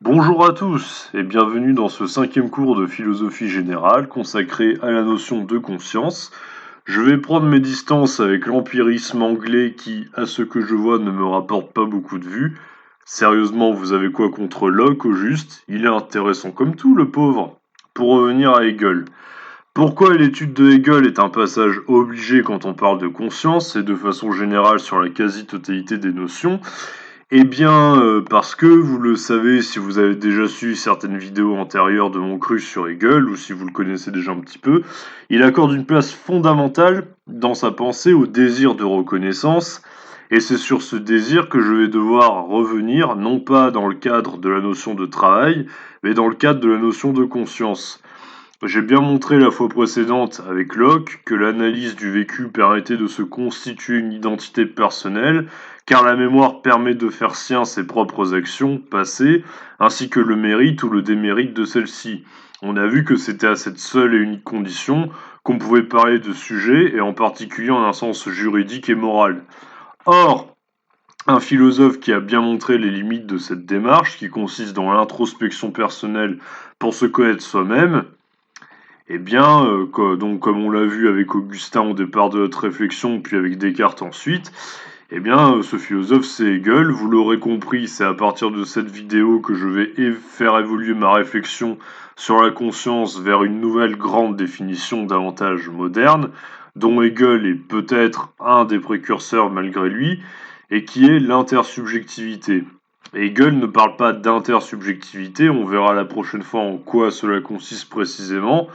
Bonjour à tous et bienvenue dans ce cinquième cours de philosophie générale consacré à la notion de conscience. Je vais prendre mes distances avec l'empirisme anglais qui, à ce que je vois, ne me rapporte pas beaucoup de vues. Sérieusement, vous avez quoi contre Locke au juste? Il est intéressant comme tout, le pauvre. Pour revenir à Hegel. Pourquoi l'étude de Hegel est un passage obligé quand on parle de conscience et de façon générale sur la quasi-totalité des notions? Eh bien, parce que vous le savez si vous avez déjà su certaines vidéos antérieures de mon cru sur Hegel, ou si vous le connaissez déjà un petit peu, il accorde une place fondamentale dans sa pensée au désir de reconnaissance, et c'est sur ce désir que je vais devoir revenir, non pas dans le cadre de la notion de travail, mais dans le cadre de la notion de conscience. J'ai bien montré la fois précédente avec Locke que l'analyse du vécu permettait de se constituer une identité personnelle, car la mémoire permet de faire sien ses propres actions passées, ainsi que le mérite ou le démérite de celles-ci. On a vu que c'était à cette seule et unique condition qu'on pouvait parler de sujet, et en particulier en un sens juridique et moral. Or, un philosophe qui a bien montré les limites de cette démarche, qui consiste dans l'introspection personnelle pour se connaître soi-même, eh bien, donc comme on l'a vu avec Augustin au départ de notre réflexion, puis avec Descartes ensuite, eh bien, ce philosophe c'est Hegel. Vous l'aurez compris, c'est à partir de cette vidéo que je vais faire évoluer ma réflexion sur la conscience vers une nouvelle grande définition davantage moderne, dont Hegel est peut-être un des précurseurs malgré lui, et qui est l'intersubjectivité. Hegel ne parle pas d'intersubjectivité, on verra la prochaine fois en quoi cela consiste précisément,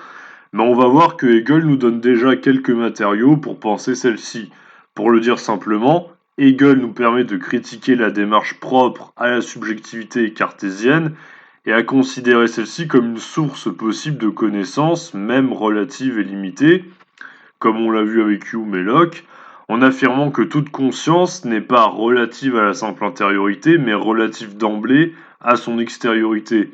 mais on va voir que Hegel nous donne déjà quelques matériaux pour penser celle-ci. Pour le dire simplement, Hegel nous permet de critiquer la démarche propre à la subjectivité cartésienne et à considérer celle-ci comme une source possible de connaissances, même relative et limitée, comme on l'a vu avec Hume et Locke, en affirmant que toute conscience n'est pas relative à la simple intériorité, mais relative d'emblée à son extériorité.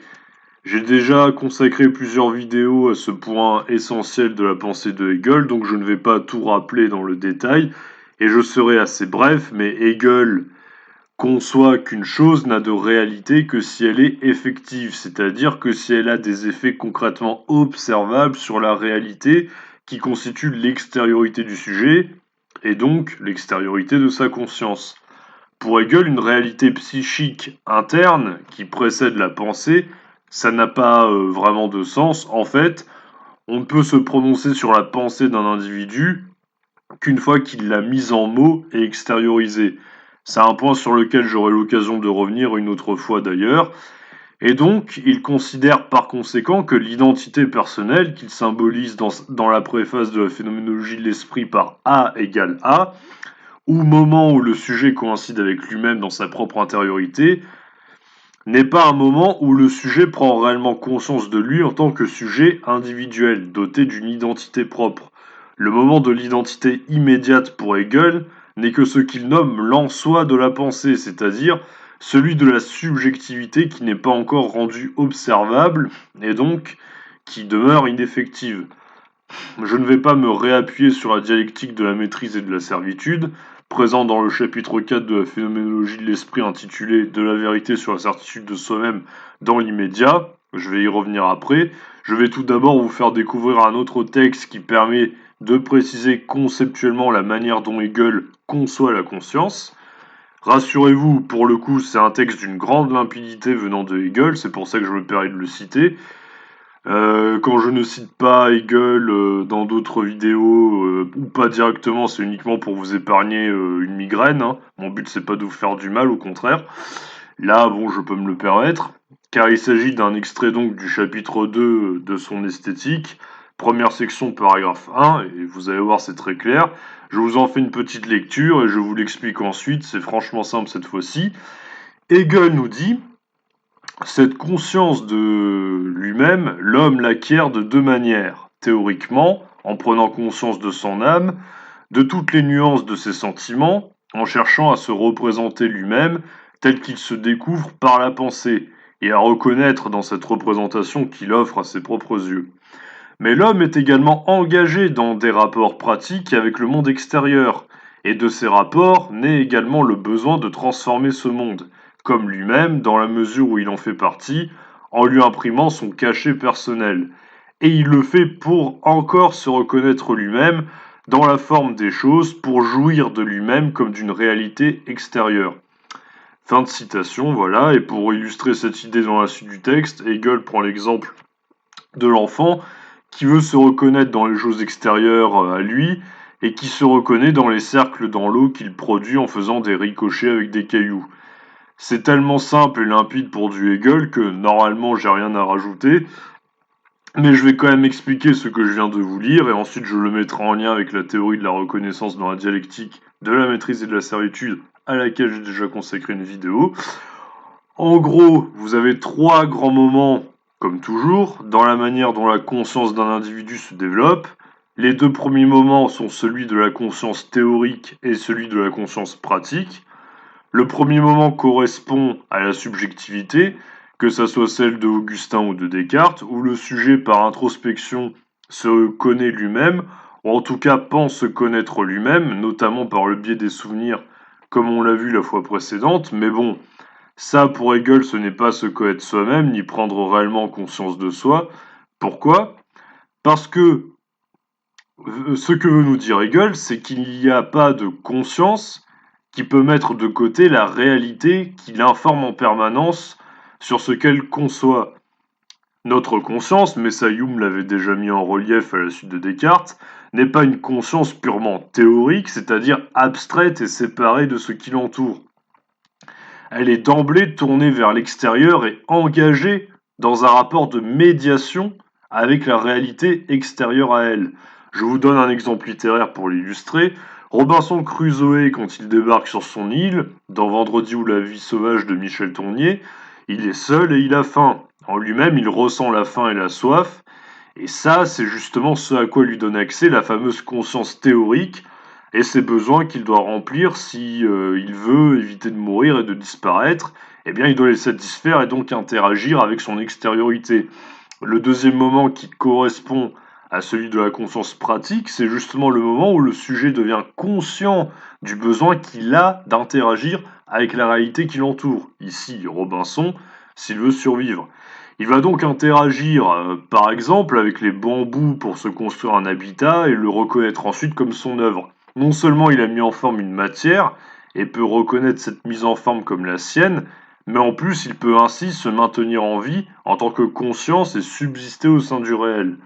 J'ai déjà consacré plusieurs vidéos à ce point essentiel de la pensée de Hegel, donc je ne vais pas tout rappeler dans le détail, et je serai assez bref, mais Hegel conçoit qu'une chose n'a de réalité que si elle est effective, c'est-à-dire que si elle a des effets concrètement observables sur la réalité qui constitue l'extériorité du sujet, et donc l'extériorité de sa conscience. Pour Hegel, une réalité psychique interne qui précède la pensée, ça n'a pas vraiment de sens. En fait, on ne peut se prononcer sur la pensée d'un individu qu'une fois qu'il l'a mise en mots et extériorisée. C'est un point sur lequel j'aurai l'occasion de revenir une autre fois d'ailleurs. Et donc, il considère par conséquent que l'identité personnelle, qu'il symbolise dans la préface de la phénoménologie de l'esprit par A égale A, ou moment où le sujet coïncide avec lui-même dans sa propre intériorité, n'est pas un moment où le sujet prend réellement conscience de lui en tant que sujet individuel, doté d'une identité propre. Le moment de l'identité immédiate pour Hegel n'est que ce qu'il nomme l'en-soi de la pensée, c'est-à-dire celui de la subjectivité qui n'est pas encore rendue observable et donc qui demeure ineffective. Je ne vais pas me réappuyer sur la dialectique de la maîtrise et de la servitude, présent dans le chapitre 4 de la phénoménologie de l'esprit intitulé De la vérité sur la certitude de soi-même dans l'immédiat. Je vais y revenir après. Je vais tout d'abord vous faire découvrir un autre texte qui permet de préciser conceptuellement la manière dont Hegel conçoit la conscience. Rassurez-vous, pour le coup, c'est un texte d'une grande limpidité venant de Hegel, c'est pour ça que je me permets de le citer. Quand je ne cite pas Hegel dans d'autres vidéos, ou pas directement, c'est uniquement pour vous épargner une migraine, hein. Mon but c'est pas de vous faire du mal, au contraire. Là, bon, je peux me le permettre, car il s'agit d'un extrait donc du chapitre 2 de son esthétique, première section, paragraphe 1, et vous allez voir, c'est très clair. Je vous en fais une petite lecture et je vous l'explique ensuite, c'est franchement simple cette fois-ci. Hegel nous dit: cette conscience de lui-même, l'homme l'acquiert de deux manières. Théoriquement, en prenant conscience de son âme, de toutes les nuances de ses sentiments, en cherchant à se représenter lui-même tel qu'il se découvre par la pensée, et à reconnaître dans cette représentation qu'il offre à ses propres yeux. Mais l'homme est également engagé dans des rapports pratiques avec le monde extérieur, et de ces rapports naît également le besoin de transformer ce monde, comme lui-même, dans la mesure où il en fait partie, en lui imprimant son cachet personnel. Et il le fait pour encore se reconnaître lui-même dans la forme des choses, pour jouir de lui-même comme d'une réalité extérieure. Fin de citation, voilà, et pour illustrer cette idée dans la suite du texte, Hegel prend l'exemple de l'enfant qui veut se reconnaître dans les choses extérieures à lui et qui se reconnaît dans les cercles dans l'eau qu'il produit en faisant des ricochets avec des cailloux. C'est tellement simple et limpide pour du Hegel que normalement j'ai rien à rajouter, mais je vais quand même expliquer ce que je viens de vous lire et ensuite je le mettrai en lien avec la théorie de la reconnaissance dans la dialectique de la maîtrise et de la servitude à laquelle j'ai déjà consacré une vidéo. En gros, vous avez trois grands moments, comme toujours, dans la manière dont la conscience d'un individu se développe. Les deux premiers moments sont celui de la conscience théorique et celui de la conscience pratique. Le premier moment correspond à la subjectivité, que ça soit celle de Augustin ou de Descartes, où le sujet par introspection se connaît lui-même, ou en tout cas pense se connaître lui-même, notamment par le biais des souvenirs, comme on l'a vu la fois précédente, mais bon, ça pour Hegel ce n'est pas se connaître soi-même, ni prendre réellement conscience de soi. Pourquoi? Parce que ce que veut nous dire Hegel, c'est qu'il n'y a pas de conscience qui peut mettre de côté la réalité qui l'informe en permanence sur ce qu'elle conçoit. Notre conscience, mais ça Hume l'avait déjà mis en relief à la suite de Descartes, n'est pas une conscience purement théorique, c'est-à-dire abstraite et séparée de ce qui l'entoure. Elle est d'emblée tournée vers l'extérieur et engagée dans un rapport de médiation avec la réalité extérieure à elle. Je vous donne un exemple littéraire pour l'illustrer. Robinson Crusoe, quand il débarque sur son île, dans Vendredi ou la vie sauvage de Michel Tournier, il est seul et il a faim. En lui-même, il ressent la faim et la soif, et ça, c'est justement ce à quoi lui donne accès la fameuse conscience théorique et ses besoins qu'il doit remplir si il veut éviter de mourir et de disparaître. Eh bien, il doit les satisfaire et donc interagir avec son extériorité. Le deuxième moment qui correspond à celui de la conscience pratique, c'est justement le moment où le sujet devient conscient du besoin qu'il a d'interagir avec la réalité qui l'entoure. Ici, Robinson, s'il veut survivre. Il va donc interagir, par exemple, avec les bambous pour se construire un habitat et le reconnaître ensuite comme son œuvre. Non seulement il a mis en forme une matière et peut reconnaître cette mise en forme comme la sienne, mais en plus il peut ainsi se maintenir en vie en tant que conscience et subsister au sein du réel.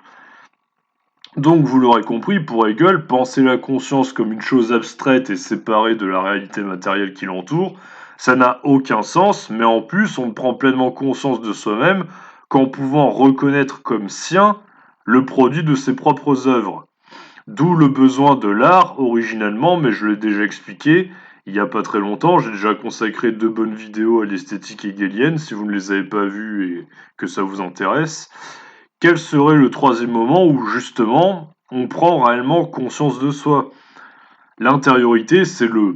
Donc vous l'aurez compris, pour Hegel, penser la conscience comme une chose abstraite et séparée de la réalité matérielle qui l'entoure, ça n'a aucun sens, mais en plus on ne prend pleinement conscience de soi-même qu'en pouvant reconnaître comme sien le produit de ses propres œuvres. D'où le besoin de l'art originellement, mais je l'ai déjà expliqué il n'y a pas très longtemps, j'ai déjà consacré 2 bonnes vidéos à l'esthétique hegelienne, si vous ne les avez pas vues et que ça vous intéresse. Quel serait le troisième moment où justement on prend réellement conscience de soi? L'intériorité, c'est le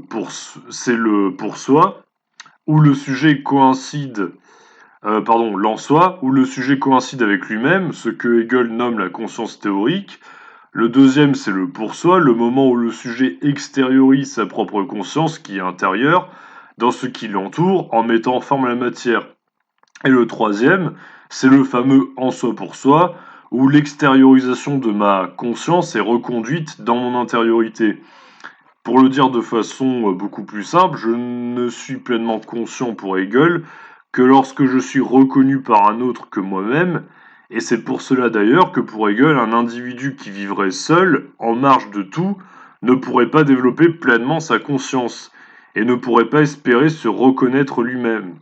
pour soi, où le sujet coïncide, l'en soi, où le sujet coïncide avec lui-même, ce que Hegel nomme la conscience théorique. Le deuxième, c'est le pour soi, le moment où le sujet extériorise sa propre conscience, qui est intérieure, dans ce qui l'entoure, en mettant en forme la matière. Et le troisième, c'est le fameux en soi pour soi, où l'extériorisation de ma conscience est reconduite dans mon intériorité. Pour le dire de façon beaucoup plus simple, je ne suis pleinement conscient pour Hegel que lorsque je suis reconnu par un autre que moi-même, et c'est pour cela d'ailleurs que pour Hegel, un individu qui vivrait seul, en marge de tout, ne pourrait pas développer pleinement sa conscience, et ne pourrait pas espérer se reconnaître lui-même.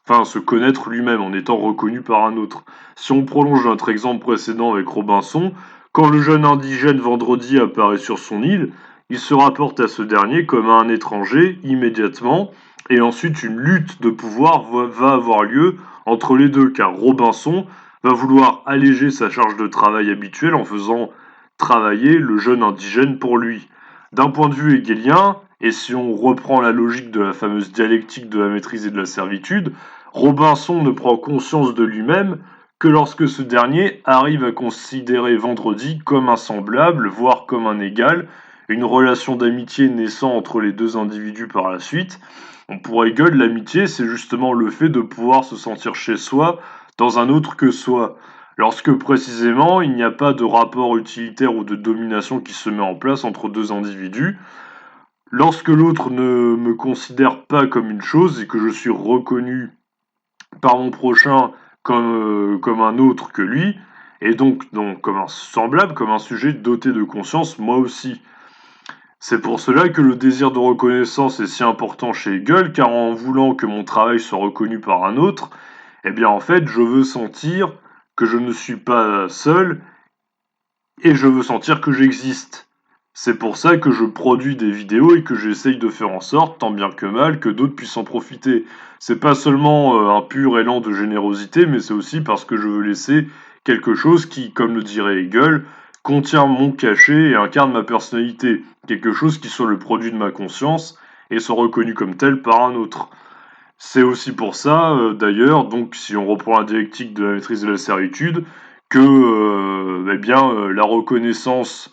Enfin, se connaître lui-même en étant reconnu par un autre. Si on prolonge notre exemple précédent avec Robinson, quand le jeune indigène Vendredi apparaît sur son île, il se rapporte à ce dernier comme à un étranger immédiatement, et ensuite une lutte de pouvoir va avoir lieu entre les deux, car Robinson va vouloir alléger sa charge de travail habituelle en faisant travailler le jeune indigène pour lui. D'un point de vue hegelien, et si on reprend la logique de la fameuse dialectique de la maîtrise et de la servitude, Robinson ne prend conscience de lui-même que lorsque ce dernier arrive à considérer Vendredi comme un semblable, voire comme un égal, une relation d'amitié naissant entre les deux individus par la suite. Pour Hegel, l'amitié, c'est justement le fait de pouvoir se sentir chez soi dans un autre que soi. Lorsque précisément il n'y a pas de rapport utilitaire ou de domination qui se met en place entre deux individus, lorsque l'autre ne me considère pas comme une chose et que je suis reconnu par mon prochain comme un autre que lui, et donc comme un semblable, comme un sujet doté de conscience, moi aussi. C'est pour cela que le désir de reconnaissance est si important chez Hegel, car en voulant que mon travail soit reconnu par un autre, eh bien en fait, je veux sentir que je ne suis pas seul et je veux sentir que j'existe. C'est pour ça que je produis des vidéos et que j'essaye de faire en sorte, tant bien que mal, que d'autres puissent en profiter. C'est pas seulement un pur élan de générosité, mais c'est aussi parce que je veux laisser quelque chose qui, comme le dirait Hegel, contient mon cachet et incarne ma personnalité. Quelque chose qui soit le produit de ma conscience et soit reconnu comme tel par un autre. C'est aussi pour ça, d'ailleurs, donc si on reprend la dialectique de la maîtrise de la servitude, que la reconnaissance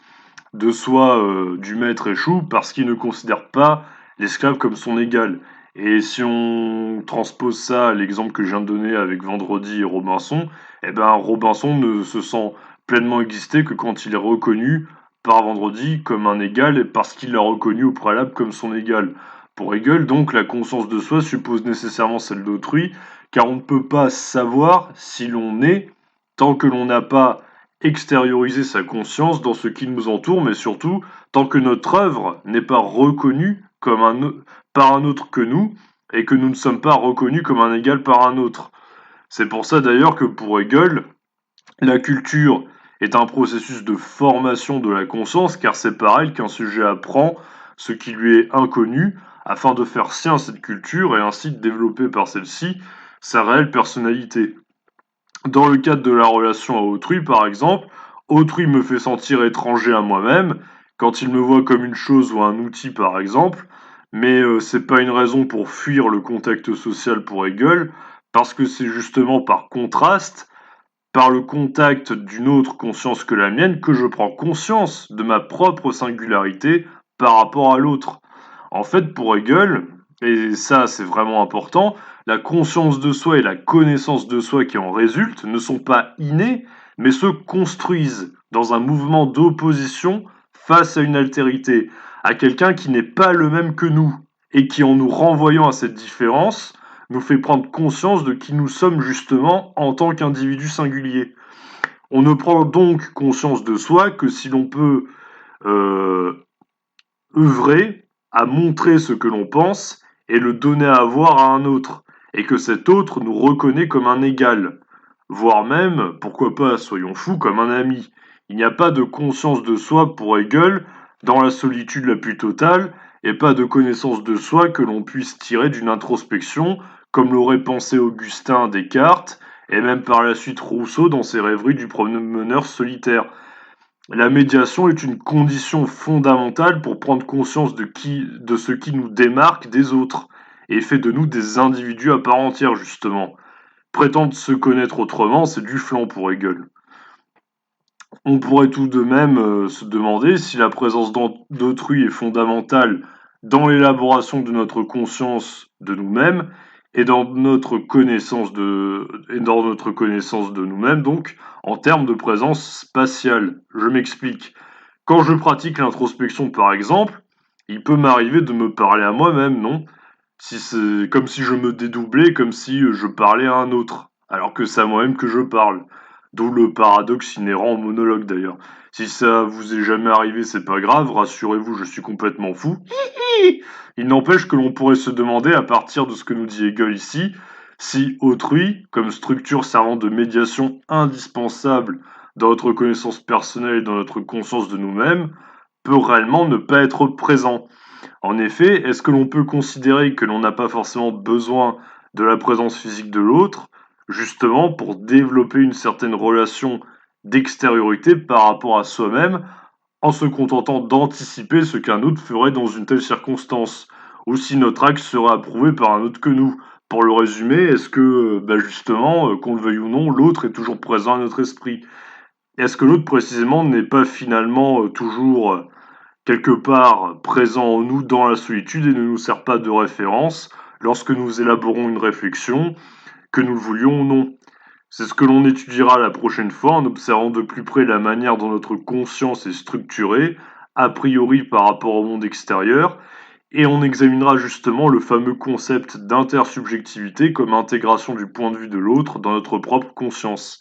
de soi du maître échoue parce qu'il ne considère pas l'esclave comme son égal. Et si on transpose ça à l'exemple que je viens de donner avec Vendredi et Robinson, eh ben Robinson ne se sent pleinement exister que quand il est reconnu par Vendredi comme un égal et parce qu'il l'a reconnu au préalable comme son égal. Pour Hegel, donc, la conscience de soi suppose nécessairement celle d'autrui, car on ne peut pas savoir si l'on est tant que l'on n'a pas extérioriser sa conscience dans ce qui nous entoure, mais surtout tant que notre œuvre n'est pas reconnue par un autre que nous, et que nous ne sommes pas reconnus comme un égal par un autre. C'est pour ça d'ailleurs que pour Hegel, la culture est un processus de formation de la conscience, car c'est par elle qu'un sujet apprend ce qui lui est inconnu, afin de faire sien cette culture et ainsi de développer par celle-ci sa réelle personnalité. Dans le cadre de la relation à autrui, par exemple, autrui me fait sentir étranger à moi-même, quand il me voit comme une chose ou un outil, par exemple, mais c'est pas une raison pour fuir le contact social pour Hegel, parce que c'est justement par contraste, par le contact d'une autre conscience que la mienne, que je prends conscience de ma propre singularité par rapport à l'autre. En fait, pour Hegel, et ça c'est vraiment important, la conscience de soi et la connaissance de soi qui en résultent ne sont pas innées, mais se construisent dans un mouvement d'opposition face à une altérité, à quelqu'un qui n'est pas le même que nous, et qui en nous renvoyant à cette différence, nous fait prendre conscience de qui nous sommes justement en tant qu'individus singuliers. On ne prend donc conscience de soi que si l'on peut euh, œuvrer à montrer ce que l'on pense et le donner à voir à un autre, et que cet autre nous reconnaît comme un égal, voire même, pourquoi pas, soyons fous, comme un ami. Il n'y a pas de conscience de soi pour Hegel dans la solitude la plus totale, et pas de connaissance de soi que l'on puisse tirer d'une introspection, comme l'aurait pensé Augustin Descartes, et même par la suite Rousseau dans ses rêveries du promeneur solitaire. La médiation est une condition fondamentale pour prendre conscience de ce qui nous démarque des autres et fait de nous des individus à part entière, justement. Prétendre se connaître autrement, c'est du flan pour Hegel. On pourrait tout de même se demander si la présence d'autrui est fondamentale dans l'élaboration de notre conscience de nous-mêmes et dans notre connaissance de nous-mêmes, donc en termes de présence spatiale. Je m'explique. Quand je pratique l'introspection, par exemple, il peut m'arriver de me parler à moi-même, non? Si c'est comme si je me dédoublais, comme si je parlais à un autre, alors que c'est à moi-même que je parle. D'où le paradoxe inhérent au monologue d'ailleurs. Si ça vous est jamais arrivé, c'est pas grave, rassurez-vous, je suis complètement fou. Il n'empêche que l'on pourrait se demander, à partir de ce que nous dit Hegel ici, si autrui, comme structure servant de médiation indispensable dans notre connaissance personnelle et dans notre conscience de nous-mêmes, peut réellement ne pas être présent. En effet, est-ce que l'on peut considérer que l'on n'a pas forcément besoin de la présence physique de l'autre, justement pour développer une certaine relation d'extériorité par rapport à soi-même, en se contentant d'anticiper ce qu'un autre ferait dans une telle circonstance, ou si notre acte serait approuvé par un autre que nous? Pour le résumer, est-ce que, justement, qu'on le veuille ou non, l'autre est toujours présent à notre esprit? Est-ce que l'autre précisément n'est pas finalement toujours quelque part présent en nous dans la solitude et ne nous sert pas de référence lorsque nous élaborons une réflexion, que nous le voulions ou non. C'est ce que l'on étudiera la prochaine fois en observant de plus près la manière dont notre conscience est structurée, a priori par rapport au monde extérieur, et on examinera justement le fameux concept d'intersubjectivité comme intégration du point de vue de l'autre dans notre propre conscience.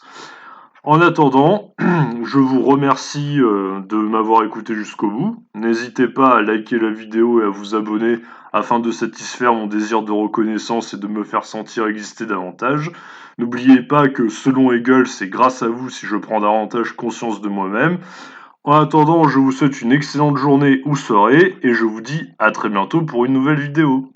En attendant, je vous remercie de m'avoir écouté jusqu'au bout. N'hésitez pas à liker la vidéo et à vous abonner afin de satisfaire mon désir de reconnaissance et de me faire sentir exister davantage. N'oubliez pas que selon Hegel, c'est grâce à vous si je prends davantage conscience de moi-même. En attendant, je vous souhaite une excellente journée ou soirée et je vous dis à très bientôt pour une nouvelle vidéo.